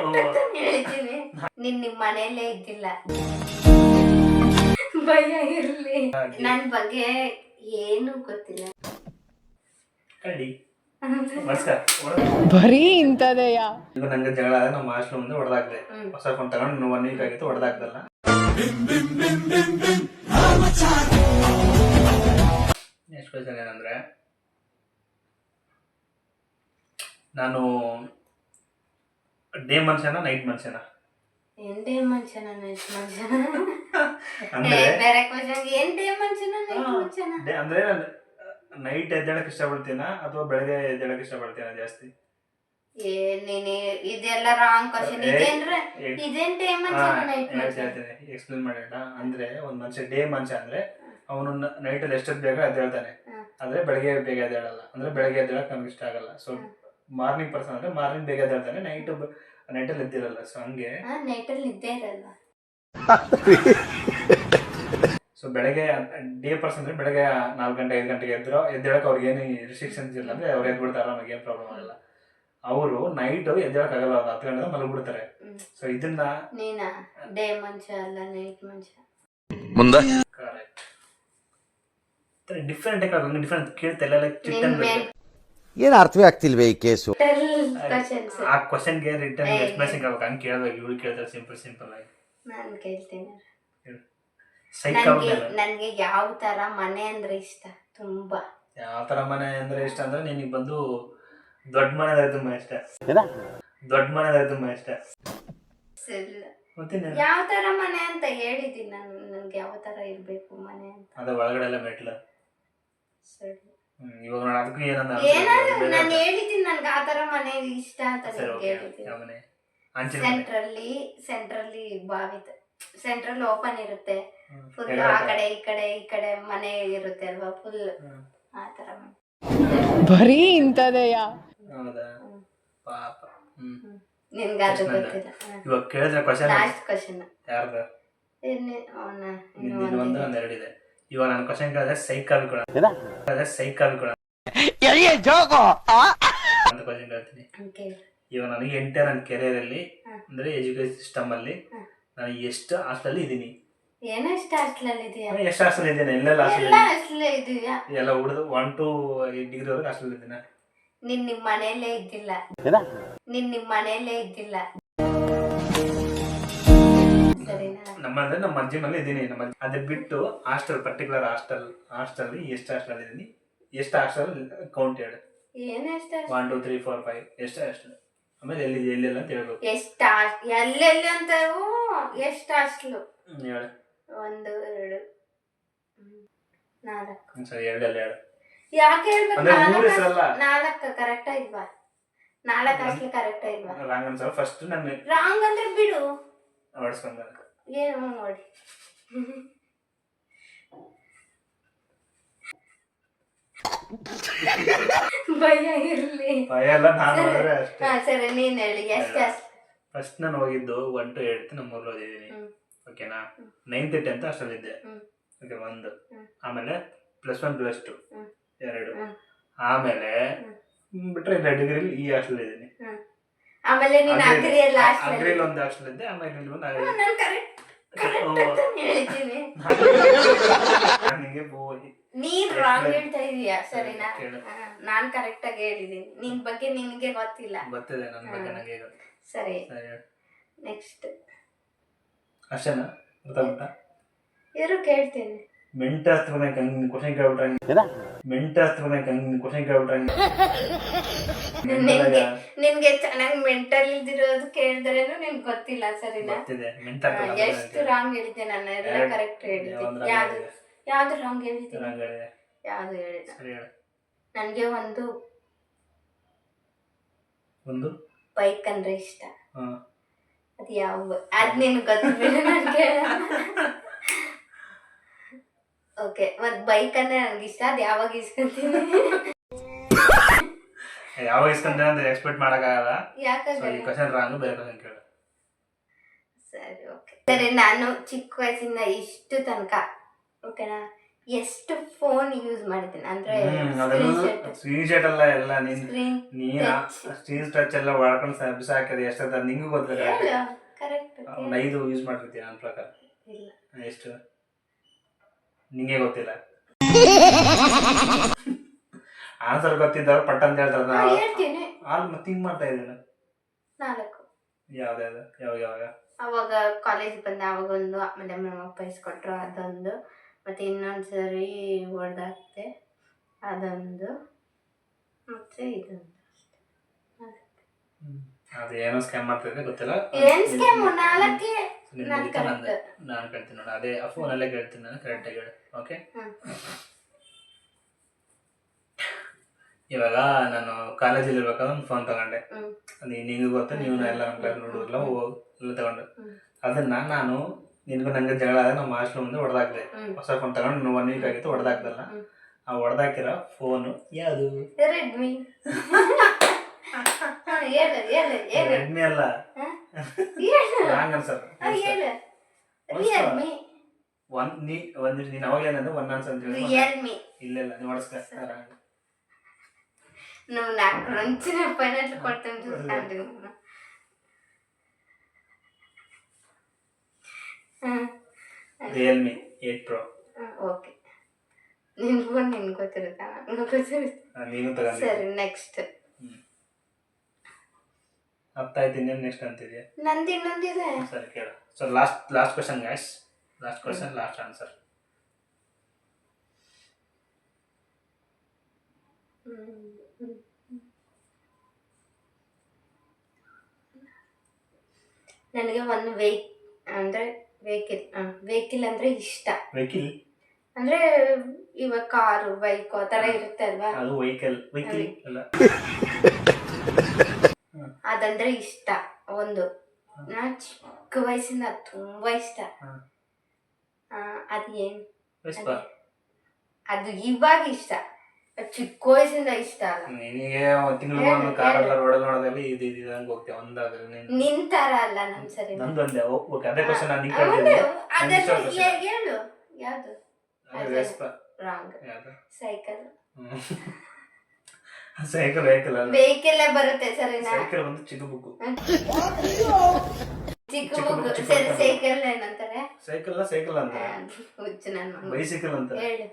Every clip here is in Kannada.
ಕರೆಕ್ಟ್ ಅಂತ ಹೇಳಿದ್ದೀನಿ. ನಿಮ್ ಮನೆಯಲ್ಲೇ ಇದ್ದಿಲ್ಲ, ಭಯ ಇರ್ಲಿ. ನನ್ ಬಗ್ಗೆ ಏನು ಗೊತ್ತಿಲ್ಲ. ಬರೀ ಇಂಥದೆಯಾ? ಈಗ ನಂಗೆ ಜಗಳ ಆದ ನಮ್ಮ ಹಾಸ್ಟೆಲ್ ಮುಂದೆ ಹೊಡೆದಾಕ್ದೆ. ಹೊಸ ಫೋನ್ ತಗೊಂಡು 1 ವೀಕ್ ಆಗಿತ್ತು, ಹೊಡೆದಾಕ್ದಲ್ಲ. ನೆಕ್ಸ್ಟ್ ಕ್ವಶನ್ ಏನಂದ್ರೆ, ನಾನು ಡೇ ಮನುಷ್ಯನ ನೈಟ್ ಮನುಷ್ಯನ? ಡೇ ಮನುಷ್ಯನ ನೈಟ್ ಮನುಷ್ಯನ? ಬೇರೆ ಕ್ವಶನ್. ಏನ್ ಡೇ ಮನುಷ್ಯನ ನೈಟ್ ಮನುಷ್ಯನ ಅಂದ್ರೆ ನೈಟ್ ಎದ್ದೇಳಕ್ ಇಷ್ಟಪಡ್ತೀನ ಅಥವಾ ಬೆಳಗ್ಗೆ ಎದ್ದೇಳಕ್ ಇಷ್ಟಪಡ್ತೀನ ಜಾಸ್ತಿ? ಇದೆಲ್ಲ ರಾಂಗ್ ಕ್ವಶನ್. ಇದೇನ್ ಡೇ ಮನುಷ್ಯನ ನೈಟ್ ಮನುಷ್ಯನ? ಎಕ್ಸ್ಪ್ಲೇನ್ ಮಾಡೋಣ. ಅಂದ್ರೆ ಒಂದ್ ಮನುಷ್ಯ ಡೇ ಮನುಷ್ಯ ಅಂದ್ರೆ ಅವನು ನೈಟ್ ಅಲ್ಲಿ ಎಷ್ಟೊತ್ತು ಬೇಗ ಎದ್ದೇಳ್ತಾನೆ, ಆದ್ರೆ ಬೆಳಗ್ಗೆ ಬೇಗ ಎದ್ದೇಳಲ್ಲ. ಅಂದ್ರೆ ಬೆಳಗ್ಗೆ ಎದ್ದೇಳಕ್ ನಮ್ಗೆ ಇಷ್ಟ ಆಗಲ್ಲ. ಸೊ ಮಾರ್ನಿಂಗ್ ಪರ್ಸನ್ ಅಂದ್ರೆ ಮಾರ್ನಿಂಗ್ ಬೇಗ ಎದ್ದೇಳ್ತಾನೆ, ನೈಟಲ್ಲಿ ಎದ್ದಿರಲ್ಲ. ಸೊ ಹಂಗೆ ನೈಟಲ್ಲಿ ನಿದ್ದೆ ಇರಲ್ಲ. ಸೊ ಬೆಳಗ್ಗೆ ಡೇ ಪರ್ಸನ್ ಅಂದ್ರೆ ಬೆಳಗ್ಗೆ 4 ಗಂಟೆ 5 ಗಂಟೆಗೆ ಎದ್ದೇಳಕ್ ಅವ್ರಿಗೆ ಏನು ರಿಸ್ಟ್ರಿಕ್ಷನ್ಸ್ ಇಲ್ಲ. ಅಂದ್ರೆ ಅವ್ರು ಎದ್ಬಿಡ್ತಾರ, ನಮಗೆ ಏನು ಪ್ರಾಬ್ಲಮ್ ಆಗಲ್ಲ. ಅವರು ನೈಟ್ ಎದ್ದೇಳಕ್ ಆಗಲ್ಲ, ಅವ್ರು 10 ಗಂಟೆ ಮಲಗ್ಬಿಡ್ತಾರೆ. ಸೊ ಇದನ್ನ ನೀನಾ ಡೇ ಮನುಷ್ಯ ಅಲ್ಲ ನೈಟ್ ಮನುಷ್ಯ? ಮುಂದೆ ಕರೆಕ್ಟ್. ಡಿಫ್ರೆಂಟ್ ಡಿಫ್ರೆಂಟ್ ಕೇಳ್ತಾ ಏನು ಅರ್ಥವೇ ಆಗ್ತಿಲ್ವೇ ಈ ಕೇಸು? ಆ ಕ್ವಶನ್ಗೆ ರಿಟರ್ನ್ ಎಕ್ಸ್ಪ್ರೆಷನ್ ಆಗ್ಬೇಕು. ಹಂಗೆ ಕೇಳ್ಬೇಕು. ಇವಳು ಕೇಳ್ತಾರೆ ಸಿಂಪಲ್ ಆಗಿ. ನಾನು ಕೇಳ್ತೀನಿ. ನನ್ಗೆ ಯಾವ ತರ ಮನೆ ಅಂದ್ರೆ ಇಷ್ಟ? ತುಂಬಾ ಯಾವ ತರ ಮನೆ ಅಂದ್ರೆ ಇಷ್ಟ ಅಂದ್ರೆ ನಿನಗೆ ಬಂದು ದೊಡ್ಡ ಮನೆ ಅಂದ್ರೆ ತುಂಬಾ ಇಷ್ಟ. ದೊಡ್ಡ ಮನೆ ಅಂದ್ರೆ ತುಂಬಾ ಇಷ್ಟ. ಯಾವ ತರ ಮನೆ ಅಂತ ಹೇಳಿದೀನಿ ನಾನು. ನನ್ಗೆ ಯಾವ ತರ ಇರ್ಬೇಕು ಮನೆ ಅಂತ. ಅದ ಒಳಗಡೆ ಎಲ್ಲ ಮೆಟ್ಲು. ಸರಿ. ಇವಾಗ ನೋಡಿ ಅದಕ್ಕೂ ಏನಾದ್ರು ನಾನು ಹೇಳಿದೀನಿ ನನ್ಗೆ ಆ ತರ ಮನೆ ಇಷ್ಟ ಅಂತ ಹೇಳಿದೀನಿ. ಸೆಂಟ್ರಲ್ಲಿ ಬಾವಿ, ಸೆಂಟ್ರಲ್ ಓಪನ್ ಇರುತ್ತೆ. ಫುಲ್ ಆ ಕಡೆ ಈ ಕಡೆ ಮನೆ ಇರುತ್ತೆ ಅಲ್ವಾ, ಫುಲ್ ಆ ತರ ಮನೆ. ಬರೀ ಇಂಥದೆಯಾ? ಹೌದಾ? ಪಾಪ. ನಿನ್ಗೆ ಅದು ಗೊತ್ತಿಲ್ಲ. ಇವಾಗ ಕೇಳಿದ್ರೆ ಕ್ವಶನ್ ಲಾಸ್ಟ್ ಕ್ವಶನ್ ಯಾರ್ದು? ಒಂದು ಎರಡಿದೆ. ಇವಾಗ ನಾನು ಕ್ವಶನ್ ಕೇಳಿದ್ರೆ ಸೈಕಾಲ್ ಕೊಡ ಅಂತ ಕ್ವಶನ್ ಕೇಳ್ತೀನಿ. ಇವಾಗ ನನಗೆ ಎಂಟರ್ ನನ್ನ ಕೆರಿಯರ್ ಅಲ್ಲಿ ಅಂದ್ರೆ ಎಜುಕೇಶನ್ ಸಿಸ್ಟಮ್ ಅಲ್ಲಿ ನಾನು ಎಷ್ಟು ಹಾಸ್ಟೆಲ್ ಇದ್ದೀನಿ? ಎಷ್ಟು ಹಾಸ್ಟೆಲ್ ಇದೆಯಾ? ಎಷ್ಟು ಹಾಸ್ಟೆಲ್ ಇದ್ದೀನಿ? ಎಲ್ಲೆಲ್ಲ ಹಾಸ್ಟೆಲ್ ಇದೆಯಾ? ಎಲ್ಲ ಹುಡುದು 1 to 8 ಡಿಗ್ರಿ ವರೆಗೂ ಹಾಸ್ಟೆಲ್ ಇದ್ದೀನಿ. ನಿಮ್ ಮನೆಯಲ್ಲೇ ಇದ್ದಿಲ್ಲ. ನಿಮ್ ಮನೆಯಲ್ಲೇ ಇದ್ದಿಲ್ಲ. ನಮ್ಮ ಅಜ್ಜಿ ಮನೇಲಿ ಇದ್ದೀನಿ. ಅದೇ ಬಿಟ್ಟು ಹಾಸ್ಟೆಲ್, ಪರ್ಟಿಕ್ಯುಲರ್ ಹಾಸ್ಟೆಲ್ ಎಷ್ಟು ಹಾಸ್ಟೆಲ್ ಇದ್ದೀನಿ? ಎಷ್ಟು ಹಾಸ್ಟೆಲ್ ಕೌಂಟ್ ಹೇಳು. 1 2 3 4 5 ಎಷ್ಟು ಹಾಸ್ಟೆಲ್? ಆಮೇಲೆ ಎಲ್ಲೆಲ್ಲ ಅಂತ ಹೇಳ್ಬೇಕು. ಎಲ್ಲೆಲ್ಲಿ ಅಂತ ಎಷ್ಟು ಹಾಸ್ಟೆಲ್ ಹೇಳು. 1 2 4 ಸರಿ, ಎರಡೆಲ್ಲ ಹೇಳು. ಯಾಕೆ ಹೇಳ್ಬೇಕು? 4 ಕರೆಕ್ಟ್ ಇಲ್ವಾ? 4 ಹಾಸ್ಟೆಲ್ ಕರೆಕ್ಟ್ ಇಲ್ವಾ? ರಾಂಗ್ ಅನ್ಸಲ್ಲ. ಫಸ್ಟ್ ನಾನು ರಾಂಗ್ ಅಂದ್ರೆ ಬಿಡು, ಹೊಡ್ಸ್ಕೊಂಡ ಏನು ನೋಡಿ. ಭಯ ಇರ್ಲಿ. ಭಯ ಎಲ್ಲ ನಾನು ಅಷ್ಟೇ. ಸರಿ, ನೀನ್ ಹೇಳಿ ಎಷ್ಟು? ಫಸ್ಟ್ ನಾನು ಹೋಗಿದ್ದು 1 to 8 ನಮ್ಮೂರಲ್ಲಿ ಓದಿದ್ದೀನಿ. ಓಕೆನಾ? 9th 10th ಅಷ್ಟರಲ್ಲಿ ಇದ್ದೆ. ಓಕೆ, 1. ಆಮೇಲೆ +1 +2 2. ಆಮೇಲೆ ಬಿಟ್ರೆ ಡಿಗ್ರಿ ಈ ಹಾಸ್ಟೆಲ್ ಇದ್ದೀನಿ. ಆಮೇಲೆ ನೀನು ಅಗ್ರಿಯಲ್ಲಿ ಒಂದು ಹಾಸ್ಟೆಲ್ ಇದ್ದೆ. ಆಮೇಲೆ ಇಲ್ಲಿ ಒಂದು ನೀನ್ ರಾಂಗ್ ಹೇಳ್ತಾ ಇದೀಯಾ. ಸರಿನಾ? ನಾನ್ ಕರೆಕ್ಟ್ ಆಗಿ ಹೇಳಿದೀನಿ. ನಿನ್ ಬಗ್ಗೆ ನಿನ್ಗೆ ಗೊತ್ತಿಲ್ಲ. ಗೊತ್ತಿದೆ ನನ್ನ ಬಗ್ಗೆ ನನಗೆ ಗೊತ್ತು. ಸರಿ, ನೆಕ್ಸ್ಟ್ ಅಷ್ಟೇನಾ? ಗೊತ್ತಾಗ್ಬಿಟ್ಟ? ಇರು ಕೇಳ್ತೀನಿ. ಮೆಂಟ್ ಹತ್ರ ಕ್ವಶನ್ ಕೇಳ್ಬಿಟ್ರೆ ನಿನ್ಗೆ ಚೆನ್ನಾಗಿ ಮೆಂಟಲ್ ಇಲ್ದಿರೋದು ಕೇಳಿದ್ರೇನು ನಿನ್ಗೆ ಗೊತ್ತಿಲ್ಲ. ಸರಿನಾ? ಎಷ್ಟು ರಾಂಗ್ ಹೇಳಿದ್ದೆ ನಾನು? ಎಲ್ಲ ಕರೆಕ್ಟ್ ಹೇಳಿದ್ದೆ. ಯಾವ್ದು ರಾಂಗ್ ಹೇಳಿದ್ದೀನಿ? ಯಾವ್ದು ಹೇಳಿದ? ನನ್ಗೆ ಒಂದು ಬೈಕ್ ಅಂದ್ರೆ ಇಷ್ಟ. ಅದು ಯಾವ ಅದ್ ನಿನ್ಗೆ ಗೊತ್ತಿಲ್ಲ. ನನ್ಗೆ ಓಕೆ, ಒಂದ್ ಬೈಕ್ ಅಂದ್ರೆ ನನ್ಗೆ ಇಷ್ಟ. ಅದ್ ಯಾವಾಗ ಇಸ್ಕೊಂತೀನಿ? ಯಾವಾಗ ಇಸ್ಕೊಂತೀನಿ ಅಂತ ಎಕ್ಸ್ಪೆಕ್ಟ್ ಮಾಡಕ್ಕಾಗಲ್ಲ. ಯಾಕಂದ್ರೆ ಕ್ವಶನ್ ರಾಂಗ್, ಬೇರೆ ಕ್ವಶನ್ ಕೇಳು. ಸರಿ, ಓಕೆ. ಸರಿ, ನಾನು ಚಿಕ್ಕ ವಯಸ್ಸಿಂದ ಇಷ್ಟು ತನಕ, ಓಕೆನಾ, ಎಷ್ಟು ಫೋನ್ ಯೂಸ್ ಮಾಡಿದ್ದೀನಿ ಅಂದ್ರೆ ಸ್ಕ್ರೀನ್ ಶಾಟ್ ಎಲ್ಲ ಎಲ್ಲ ಸ್ಕ್ರೀನ್ ಸ್ಕ್ರೀನ್ ಟಚ್ ಎಲ್ಲ ಹೊಡ್ಕೊಂಡು ಬಿಸಾಕಿದೆ ಎಷ್ಟದ ನಿಂಗೂ ಗೊತ್ತಿಲ್ಲ. ಕರೆಕ್ಟ್ 5 ಯೂಸ್ ಮಾಡಿರ್ತೀಯ ನನ್ನ ಪ್ರಕಾರ. ಇಲ್ಲ ಎಷ್ಟು ನಿಂಗೆ ಗೊತ್ತಿಲ್ಲ. ಆನ್ಸರ್ ಗೊತ್ತಿದ್ದವ್ರು ಪಟ್ ಅಂತ ಹೇಳ್ತಾರೆ. ಹೇಳ್ತೀನಿ ಥಿಂಕ್ ಮಾಡ್ತಾ ಇದ್ದೀನಿ. 4 ಯಾವ್ದಾವ್ದು ಯಾವಾಗ ಅವಾಗ ಕಾಲೇಜ್ ಬಂದೆ ಅವಾಗ ಒಂದು, ಆಮೇಲೆ ನಮ್ಮಪ್ಪ ಇಸ್ಕೊಟ್ರು ಅದೊಂದು, ಮತ್ತೆ ಇನ್ನೊಂದ್ಸರಿ ಹೊಡೆದಾಕ್ತೆ ಅದೊಂದು, ಮತ್ತೆ ಇದೊಂದು. ಅದು ಏನೋ ಸ್ಕ್ಯಾಮ್ ಮಾಡ್ತಿದ್ರೆ ಗೊತ್ತಿಲ್ಲ. ಏನ್ ಸ್ಕ್ಯಾಮ್ 4 ನಾನು ಕೇಳ್ತೀನಿ ನೋಡಿ. ಅದೇ ಆ ಫೋನಲ್ಲೇ ಕೇಳ್ತೀನಿ ನಾನು ಕರೆಕ್ಟಾಗಿ ಹೇಳಿ. ಓಕೆ, ಇವಾಗ ನಾನು ಕಾಲೇಜಲ್ಲಿ ಇರ್ಬೇಕಾದ್ರೆ ಒಂದು ಫೋನ್ ತಗೊಂಡೆ. ನಿನಗೂ ಗೊತ್ತು, ನೀವು ಎಲ್ಲ ನಮ್ಮ ಕ್ಲಾಸ್ ನೋಡಿದ್ರಲ್ಲ, ಎಲ್ಲ ತಗೊಂಡು ಅದನ್ನ ನಾನು ನಿನಗೂ ನಂಗೆ ಜಗಳ ಆದಾಗ ನಮ್ಮ ಹಾಸ್ಟೆಲ್ ಮುಂದೆ ಹೊಡೆದಾಕ್ದೆ. ಹೊಸ ಫೋನ್ ತಗೊಂಡು 1 ವೀಕ್ ಆಗಿತ್ತು, ಹೊಡೆದಾಕ್ದಲ್ಲ. ಆ ಹೊಡೆದಾಕಿರೋ ಫೋನು ಯಾವುದು? ರೆಡ್ಮಿ. ರೆಡ್ಮಿ ಅಲ್ಲ, ರಾಂಗ್ ಆನ್ಸರ್. ರಿಯಲ್ಮಿ. ನೀನು ಅವಾಗೇನಂದ್ರೆ 1 ಆನ್ಸರ್ ಅಂತ ಹೇಳಿ. ರಿಯಲ್ಮಿ. ಇಲ್ಲ ನೀವು ಹೊಡೆಸ್ಕ. నువ్వు నాకు రంచిన పైనట్లు కొడతాను చూస్తాను. రియల్మಿ 8 Pro. ఓకే, నేను కూడా నేను ಗೊತ್ತಿರುತ್ತಾ ನೀನು ತಗೊಂಡು. ಸರಿ, ನೆಕ್ಸ್ಟ್ ಅರ್ಥ ಆಯ್ತು. ಇನ್ನೇನು ನೆಕ್ಸ್ಟ್ ಅಂತಿದ್ಯಾ? ನಂದು ಇನ್ನೊಂದಿದೆ. ಸರಿ ಕೇಳು. So last question guys, last question, last answer. ನನಗೆ ಒಂದು ವೆಹಿಕಲ್ ಅಂದ್ರೆ ಇಷ್ಟ. ವೆಹಿಕಲ್ ಅಂದ್ರೆ ಇವಾಗ ಕಾರು, ಬೈಕ್ ಆ ತರ ಇರುತ್ತೆ ಅಲ್ವಾ, ಅದು ವೆಹಿಕಲ್ ಅಲ್ಲ. ಅದಂದ್ರೆ ಇಷ್ಟ. ಒಂದು ನಾ ಚಿಕ್ಕ ವಯಸ್ಸಿಂದ ತುಂಬಾ ಇಷ್ಟ. ಅದೇನು ಅದು ಇವಾಗ ಇಷ್ಟ, ಚಿಕ್ಕ ವಯಸ್ಸಿಂದ ಇಷ್ಟ ಅಲ್ಲ. ನಿನಗೆ ತಿಂಗಳು ಒಂದು ಕಾರೆಲ್ಲ ರೋಡಲ್ಲಿ ನೋಡೋದಲ್ಲಿ ಇದು ಹಂಗೆ ಹೋಗ್ತೇವೆ ಒಂದಾದ್ರೆ. ನಿನ್ ತರ ಅಲ್ಲ ನಮ್ ಸರಿ. ನಂದೊಂದೇ. ಓಕೆ, ಅದೇ ಕ್ವಶನ್ ನಾನು ನಿಂಗೆ ಹೇಳು. ಯಾವ್ದು? ರಾಂಗ್. ಸೈಕಲ್. ಸೈಕಲ್ ವೆಹಿಕಲ್ ಅಲ್ಲ. ವೆಹಿಕಲ್ ಬರುತ್ತೆ ಸರಿನಾ? ಸೈಕಲ್ ಒಂದು ಚಿಕ್ಕ ಬುಕ್ಕು. ಚಿಕ್ಕ ಬುಕ್. ಸರಿ, ಸೈಕಲ್ ಏನಂತಾರೆ? ಸೈಕಲ್ ಅಂತ. ಹುಚ್ಚು ನನ್ನ. ಬೈಸಿಕಲ್ ಅಂತ. ಹೇಳು.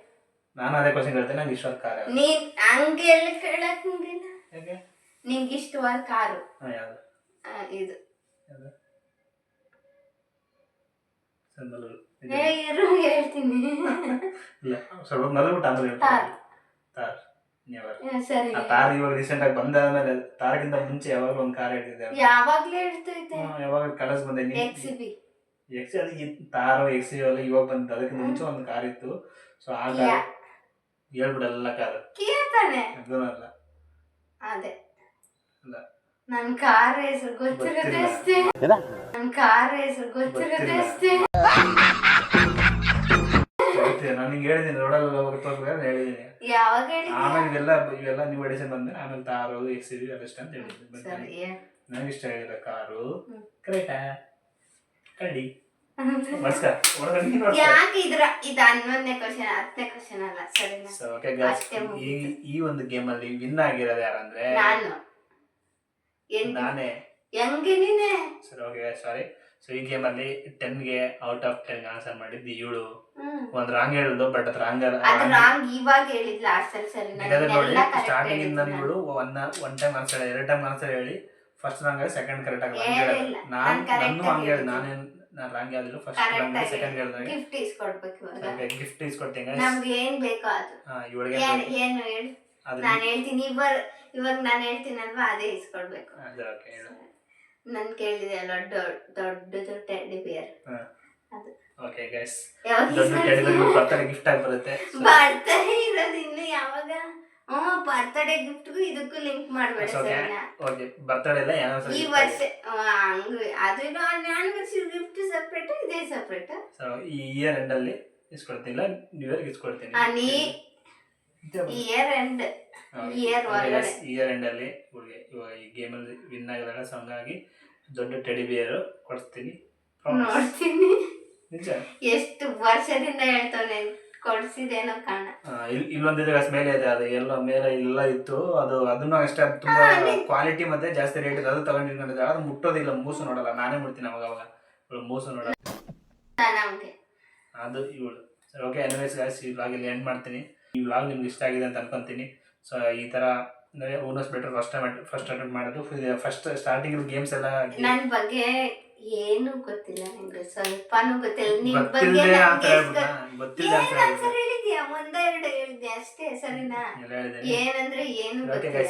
ನಾನು ಅದೇ ಕ್ವಶನ್ ಹೇಳ್ತೇನೆ. ನಂಗೆ ಇಷ್ಟವಾದ ಕಾರ್ ಯಾವುದು? ನೀನ್ ಹಂಗೆಲ್ಲ ಕೇಳಕ್ ಹಂಗಿಲ್ಲ. ಯಾಕೆ? ನಿಂಗೆ ಇಷ್ಟವಾದ ಕಾರು ಯಾವುದು? ಇದು. ಇರು ಹೇಳ್ತೀನಿ. ಇಲ್ಲ, ಸ್ವಲ್ಪ ನಲ್ಬಿಟ್ಟು ಆಮೇಲೆ ಹೇಳ್ತೀನಿ. ತಾರ್. ಸರಿ. ಆ ತಾರ್ ಇವಾಗ ರೀಸೆಂಟ್ ಆಗಿ ಬಂದಾದ್ಮೇಲೆ ತಾರ್ಗಿಂತ ಮುಂಚೆ ಯಾವಾಗಲೂ ಒಂದು ಕಾರ್ ಹೇಳ್ತಿದ್ದೆ. ಯಾವಾಗ್ಲೇ ಹೇಳ್ತೈತೆ. ಯಾವಾಗ ಕಲಸ್ ಬಂದೆ ತಾರು ಎಕ್ಸಿಬಿ ಎಲ್ಲ ಇವಾಗ ಬಂದ. ಅದಕ್ಕಿಂತ ಮುಂಚೆ ಒಂದು ಕಾರ್ ಇತ್ತು. ಸೊ ಆ ಕಾರ್ ಹೇಳ್ಬಿಡಲ್ಲ. ಕಾರ್ ಕೇಳ್ತಾನೆ ಅದಲ್ಲ. ಅದೇ ಅಲ್ಲ, ನನ್ ಕಾರ್ ಹೆಸರು ಗೊತ್ತಿರುತ್ತೆ ಅಷ್ಟೇ. ನನ್ ಕಾರ್ ಹೆಸರು ಗೊತ್ತಿರುತ್ತೆ ಅಷ್ಟೇ. ನಾನು ನಿಂಗೆ ಹೇಳಿದ್ದೀನಿ, ರೋಡಲ್ಲಿ ತೋರ್ಸ್ಬೇಕಾದ್ರೆ ಹೇಳಿದ್ದೀನಿ. ಯಾವಾಗ ಹೇಳಿದ್ದೀನಿ? ಆಮೇಲೆ ಇವೆಲ್ಲ ನೀವು ಎಡಿಷನ್ ಬಂದ್ಮೇಲೆ ಆಮೇಲೆ ತಾರು ಎಕ್ಸಿಬಿ ಅದೆಷ್ಟ ಅಂತ ಹೇಳಿದ್ದೀನಿ. ನನಗೆ ಇಷ್ಟ ಆಗಿರೋ ಕಾರು ಕರೆಕ್ಟಾ? ಕರಡಿ. ಯಾಕೆ ಇದು 11ನೇ ಕ್ವಶನ್ 10ನೇ ಕ್ವಶನ್ ಅಲ್ಲ ಸರಿನಾ? ಈ ಒಂದು ಗೇಮ್ ಅಲ್ಲಿ ವಿನ್ ಆಗಿರೋದು ಯಾರಂದ್ರೆ ನಾನು. ನಾನೇ. ಹೆಂಗೆ ನೀನೆ? ಸರಿ, ಓಕೆ, ಸಾರಿ. ಸೊ ಈ ಗೇಮ್ ಅಲ್ಲಿ 10ಗೆ ಔಟ್ ಆಫ್ 10 ಆನ್ಸರ್ ಮಾಡಿದ್ದು ಇವಳು. ಒಂದ್ ರಾಂಗ್ ಹೇಳಿದ್ಲು, ಬಟ್ ಅದು ರಾಂಗ್ ಇವಾಗ ಹೇಳಿದ್ ಲಾಸ್ಟ್ ಅಲ್ಲಿ ಸರಿನಾ? ಸ್ಟಾರ್ಟಿಂಗ್ ಇಂದ ಇವಳು one time answer 2 time answer ಹೇಳಿ ಫಸ್ಟ್ ರಾಂಗ್ ಆಗಿ ಸೆಕೆಂಡ್ ಕರೆಕ್ಟ್ ಆಗಿ ನಾನು ಹಂಗೆ ಹೇಳಿ. ನಾನು ರಾಂಗ್ ಹೇಳಿದ್ರು. ಫಸ್ಟ್ ರಾಂಗ್ ಸೆಕೆಂಡ್ ಹೇಳಿದ್ರೆ ಗಿಫ್ಟ್ ಇಸ್ಕೊಡ್ಬೇಕು. ಗಿಫ್ಟ್ ಇಸ್ಕೊಡ್ತೀನಿ. ನಮ್ಗೆ ಏನ್ ಬೇಕೋ ಅದು. ಇವಳಿಗೆ ಏನು ಹೇಳಿ ನಾನು ಹೇಳ್ತೀನಿ. ಇವಾಗ ನಾನು ಹೇಳ್ತೀನಲ್ವಾ, ಅದೇ ಇಸ್ಕೊಡ್ಬೇಕು. ನನ್ ಕೇಳಿದೆ ಅಲ್ವಾ, ದೊಡ್ಡದು ಟೆಡ್ಡಿ ಬಿಯರ್. ಅದು ಓಕೆ ಗೈಸ್, ದೊಡ್ಡ ಟೆಡ್ಡಿ ಬಿಯರ್ ಬರ್ತಡೇ ಗಿಫ್ಟ್ ಆಗಿ ಬರುತ್ತೆ. ಬರ್ತಡೇ ಇರೋದು ಇನ್ನು ಯಾವಾಗ? ಬರ್ತಡೇ ಗಿಫ್ಟ್ಗೂ ಇದಕ್ಕೂ ಲಿಂಕ್ ಮಾಡ್ಬೇಡ ಸರಿನಾ? ಓಕೆ, ಬರ್ತಡೇ ಇಲ್ಲ, ಆನಿವರ್ಸರಿ ಈ ವರ್ಷ ಅದು ಆನಿವರ್ಸರಿ ಗಿಫ್ಟ್ ಸೆಪರೇಟ್, ಇದೇ ಸೆಪರೇಟ್. ಸೊ ಈ ಇಯರ್ ಎಂಡ್ ಅಲ್ಲಿ ಇಸ್ಕೊಡ್ತಿಲ್ಲ, ನ್ಯೂ ಇಯರ್ ಇಸ್ಕೊಡ್ತೀನಿ. ಇಯರ್ ಎಂಡ್ ಅಲ್ಲಿ ಇವಾಗ ಈ ಗೇಮ್ ಅಲ್ಲಿ ವಿನ್ ಆಗಿದಾಗ ಸಾಂಗ್ ಆಗಿ ದೊಡ್ಡ ಟೆಡಿ ಬಿಯರ್ ಕೊಡ್ತೀನಿ. ನೋಡ್ತೀನಿ ನಿಜ. ಎಷ್ಟು ವರ್ಷದಿಂದ ಹೇಳ್ತಾನೆ ಕೊಡ್ಸಿದೇನೋ ಕಾಣ. ಇಲ್ಲೊಂದಿದೆ ಮೇಲೆ ಇದೆ, ಅದು ಎಲ್ಲ ಮೇಲೆ ಎಲ್ಲ ಇತ್ತು. ಅದನ್ನು ಅಷ್ಟೇ ತುಂಬಾ ಕ್ವಾಲಿಟಿ ಮತ್ತೆ ಜಾಸ್ತಿ ರೇಟ್ ಇದೆ. ಅದು ತಗೊಂಡಿರ್ಕೊಂಡಿದ್ದೆ, ಅದು ಮುಟ್ಟೋದಿಲ್ಲ, ಮೂಸು ನೋಡಲ್ಲ. ನಾನೇ ಮುಡ್ತೀನಿ ಅವಾಗ ಇವಳು ಮೂಸು ನೋಡಲ್ಲ. ಅದು ಇವಳು. ಸರಿ, ಓಕೆ. ಎನಿವೇಸ್ ಗಾಯ್ಸ್, ಈ ವ್ಲಾಗ್ ಇಲ್ಲಿ ಎಂಡ್ ಮಾಡ್ತೀನಿ. ಈ ವ್ಲಾಗ್ ನಿಮ್ಗೆ ಇಷ್ಟ ಆಗಿದೆ ಅಂತ ಅನ್ಕೊಂತೀನಿ. ಸೊ ಈ ತರ ಓನರ್ಸ್ ಬೆಟರ್ ಫಸ್ಟ್ ಅಟೆಂಪ್ಟ್ ಮಾಡೋದು. ಫಸ್ಟ್ ಸ್ಟಾರ್ಟಿಂಗ್ ಗೇಮ್ಸ್ ಎಲ್ಲ ನನ್ನ ಬಗ್ಗೆ ಏನು ಗೊತ್ತಿಲ್ಲ, ನಿಮ್ಗೆ ಸ್ವಲ್ಪನೂ ಗೊತ್ತಿಲ್ಲ. ನಿಮ್ ಬಗ್ಗೆ ಹೇಳಿದ್ಯಾ, ಒಂದೆರಡು ಹೇಳಿದ್ಯಾ ಅಷ್ಟೇ, ಸರಿನಾ? ಏನಂದ್ರೆ ಏನು ಗೊತ್ತಿಲ್ಲ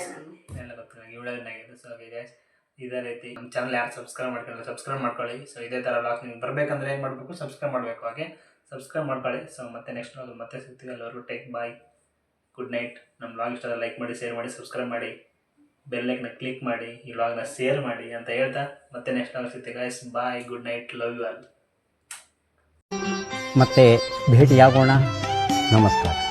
ಎಲ್ಲ ಗೊತ್ತಿಲ್ಲ. ಇವಳಾಗಿದೆ. ಸೊ ಓಕೆ ಗೈಸ್, ಇದೇ ರೀತಿ ನಮ್ಮ ಚಾನಲ್ ಯಾರು ಸಬ್ಸ್ಕ್ರೈಬ್ ಮಾಡ್ಕೊಳ್ಳಿ, ಸಬ್ಸ್ಕ್ರೈಬ್ ಮಾಡ್ಕೊಳ್ಳಿ. ಸೊ ಇದೇ ಥರ ವ್ಲಾಗ್ ನಿಮ್ಗೆ ಬರಬೇಕಂದ್ರೆ ಏನು ಮಾಡಬೇಕು, ಸಬ್ಸ್ಕ್ರೈಬ್ ಮಾಡಬೇಕು. ಓಕೆ, ಸಬ್ಸ್ಕ್ರೈಬ್ ಮಾಡ್ಕೊಳ್ಳಿ. ಸೊ ಮತ್ತೆ ನೆಕ್ಸ್ಟ್ ವ್ಲಾಗ್ ಮತ್ತೆ ಸಿಗ್ತೀವಿ. ಎಲ್ಲರಿಗೂ ಟೇಕ್ ಬಾಯ್, ಗುಡ್ ನೈಟ್. ನಮ್ಮ ವ್ಲಾಗ್ ಇಷ್ಟ ಲೈಕ್ ಮಾಡಿ, ಶೇರ್ ಮಾಡಿ, ಸಬ್ಸ್ಕ್ರೈಬ್ ಮಾಡಿ, ಬೆಲ್ ಐಕನ್ನ ಕ್ಲಿಕ್ ಮಾಡಿ, ಈ ವ್ಲಾಗ್ನ ಶೇರ್ ಮಾಡಿ ಅಂತ ಹೇಳ್ತಾ ಮತ್ತೆ ನೆಕ್ಸ್ಟ್ ವ್ಲಾಗ್ ಸಿಗ್ತೀವಿ guys. Bye, good night, love you all. ಮತ್ತೆ ಭೇಟಿಯಾಗೋಣ. ನಮಸ್ಕಾರ.